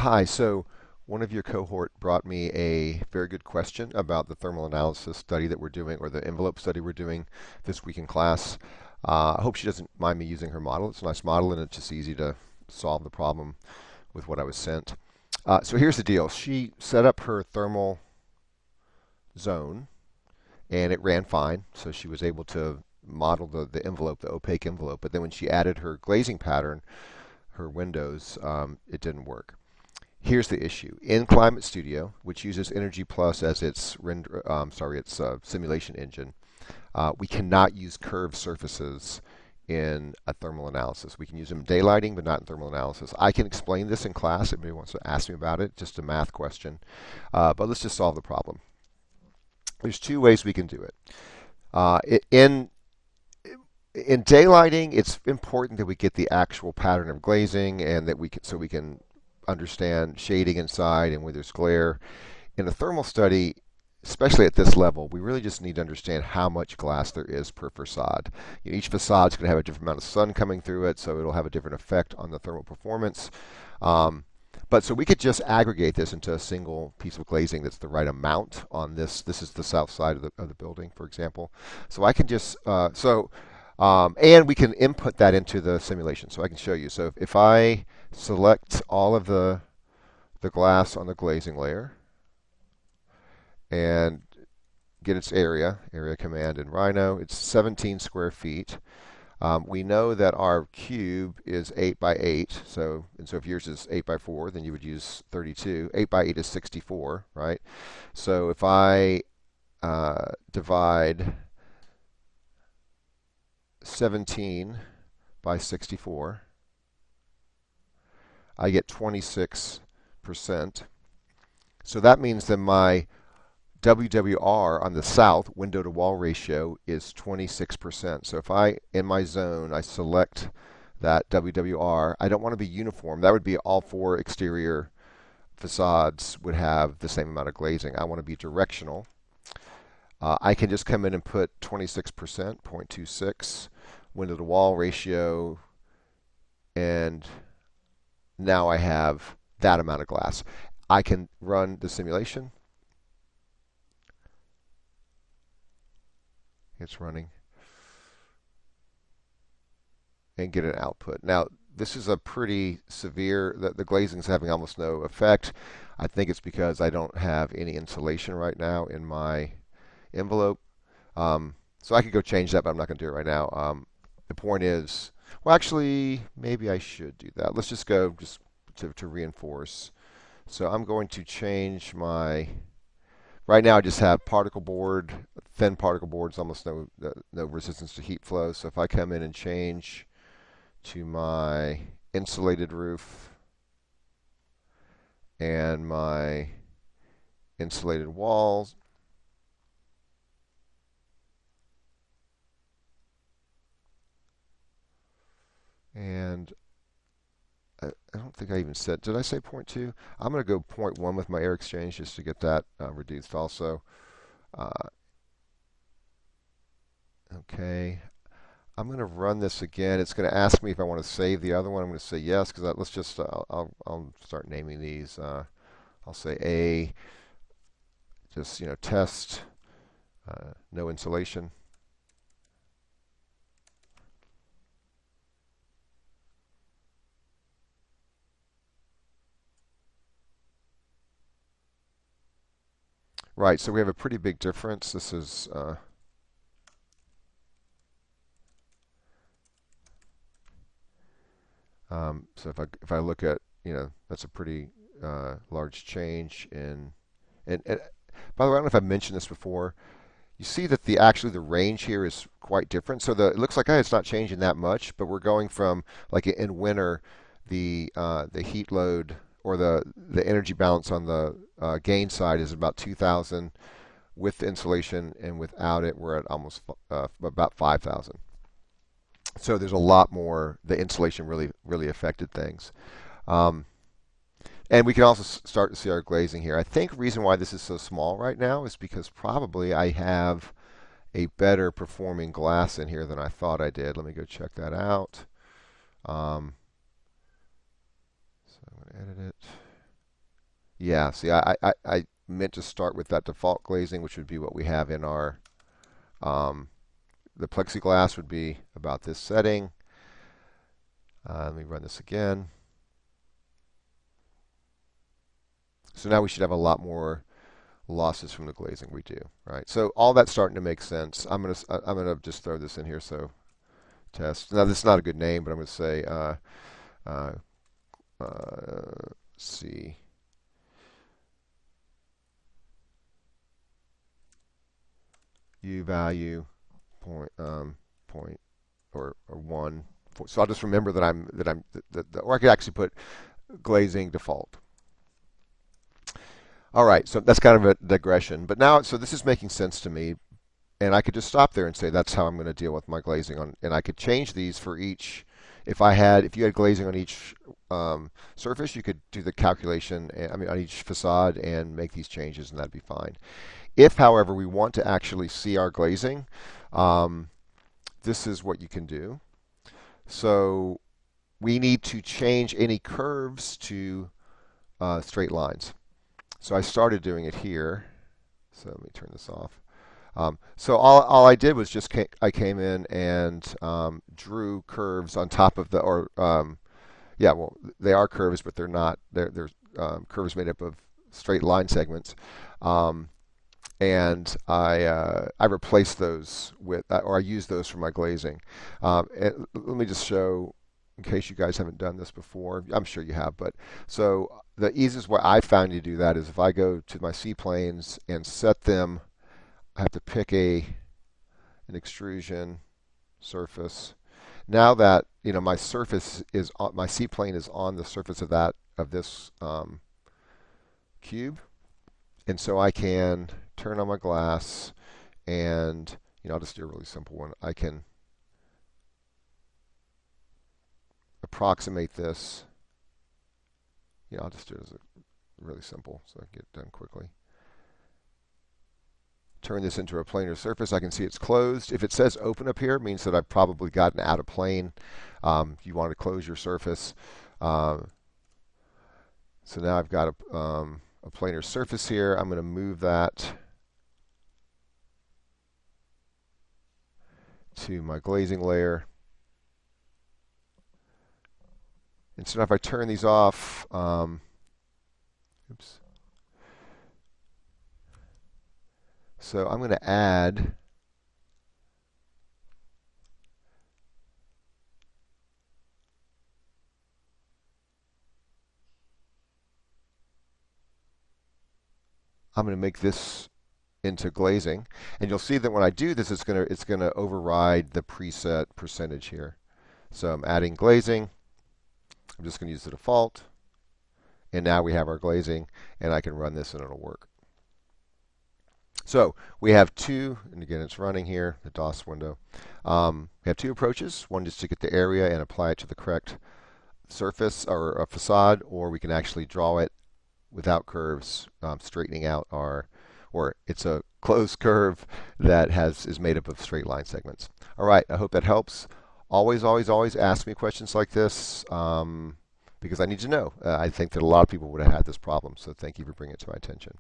Hi, so one of your cohort brought me a very good question about the thermal analysis study that we're doing, or the envelope study we're doing this week in class. I hope she doesn't mind me using her model. It's a nice model, and it's just easy to solve the problem with what I was sent. So here's the deal. She set up her thermal zone, and it ran fine. So she was able to model the envelope, the opaque envelope. But then when she added her glazing pattern, her windows, it didn't work. Here's the issue. In Climate Studio, which uses Energy Plus as its simulation engine, we cannot use curved surfaces in a thermal analysis. We can use them in daylighting, but not in thermal analysis. I can explain this in class if anybody wants to ask me about it, just a math question. But let's just solve the problem. There's two ways we can do it. In daylighting, it's important that we get the actual pattern of glazing, and that we can understand shading inside and where there's glare. In a thermal study, especially at this level, we really just need to understand how much glass there is per facade. Each facade is going to have a different amount of sun coming through it, so it'll have a different effect on the thermal performance. But so we could just aggregate this into a single piece of glazing that's the right amount on this. This is the south side of the building, for example. So I can just, and we can input that into the simulation. So I can show you. So if I select all of the glass on the glazing layer and get its area command in Rhino, it's 17 square feet. We know that our cube is 8 by 8, so if yours is 8 by 4, then you would use 32. 8 by 8 is 64, right? So if I divide 17 by 64, I get 26%. So that means that my WWR on the south, window to wall ratio, is 26%. So if in my zone, I select that WWR, I don't want to be uniform. That would be all four exterior facades would have the same amount of glazing. I want to be directional. I can just come in and put 26%, 0.26, window to wall ratio, and now I have that amount of glass. I can run the simulation. It's running. And get an output. Now, this is a pretty severe, the glazing is having almost no effect. I think it's because I don't have any insulation right now in my envelope. So I could go change that, but I'm not going to do it right now. The point is, well, actually, maybe I should do that. Let's just go to reinforce. So I'm going to change my, right now I just have particle board, thin particle boards, almost no resistance to heat flow. So if I come in and change to my insulated roof and my insulated walls, and I don't think I even said, did I say 0.2? I'm going to go 0.1 with my air exchange just to get that reduced also. Okay. I'm going to run this again. It's going to ask me if I want to save the other one. I'm going to say yes, because let's just, I'll start naming these. I'll say A, just, test, no insulation. Right, so we have a pretty big difference. This is so if I look at, that's a pretty large change and by the way, I don't know if I mentioned this before. You see that actually the range here is quite different. So it looks like it's not changing that much, but we're going from, like in winter, the heat load or the energy balance on the gain side is about 2,000 with the insulation, and without it we're at almost about 5,000. So there's a lot more. The insulation really affected things. And we can also start to see our glazing here. I think the reason why this is so small right now is because probably I have a better performing glass in here than I thought I did. Let me go check that out. So I'm going to edit it. Yeah, see, I meant to start with that default glazing, which would be what we have in our, the plexiglass would be about this setting. Let me run this again. So now we should have a lot more losses from the glazing we do, right? So all that's starting to make sense. I'm gonna just throw this in here. So test. Now this is not a good name, but I'm gonna say uh, C U value point or 1. So I'll just remember that or I could actually put glazing default. All right, so that's kind of a digression. But now, so this is making sense to me, and I could just stop there and say that's how I'm going to deal with my glazing on, and I could change these for each. If you had glazing on each surface, you could do the calculation. I mean, on each facade and make these changes, and that'd be fine. If, however, we want to actually see our glazing, this is what you can do. So we need to change any curves to straight lines. So I started doing it here. So let me turn this off. So all I did was just I came in and drew curves on top of the, or yeah, well, they are curves, but they're not. They're curves made up of straight line segments. And I replaced those with, or I used those for my glazing. And let me just show, in case you guys haven't done this before. I'm sure you have, but so the easiest way I found to do that is if I go to my C-planes and set them, I have to pick an extrusion surface. Now that my surface is on, my C-plane is on the surface of this cube, and so I can turn on my glass, and I'll just do a really simple one. I can approximate this. I'll just do it as a really simple so I can get it done quickly. Turn this into a planar surface. I can see it's closed. If it says open up here, it means that I've probably gotten out of plane. You want to close your surface. So now I've got a planar surface here. I'm going to move that to my glazing layer. And so now if I turn these off, oops. So I'm going to add I'm going to make this into glazing, and you'll see that when I do this, it's going to override the preset percentage here. So I'm adding glazing. I'm just going to use the default, and now we have our glazing, and I can run this and it'll work. So we have two, and again it's running here, the DOS window. We have two approaches. One is to get the area and apply it to the correct surface or a facade, or we can actually draw it without curves, straightening out or it's a closed curve that is made up of straight line segments. All right, I hope that helps. Always, always, always ask me questions like this because I need to know. I think that a lot of people would have had this problem, so thank you for bringing it to my attention.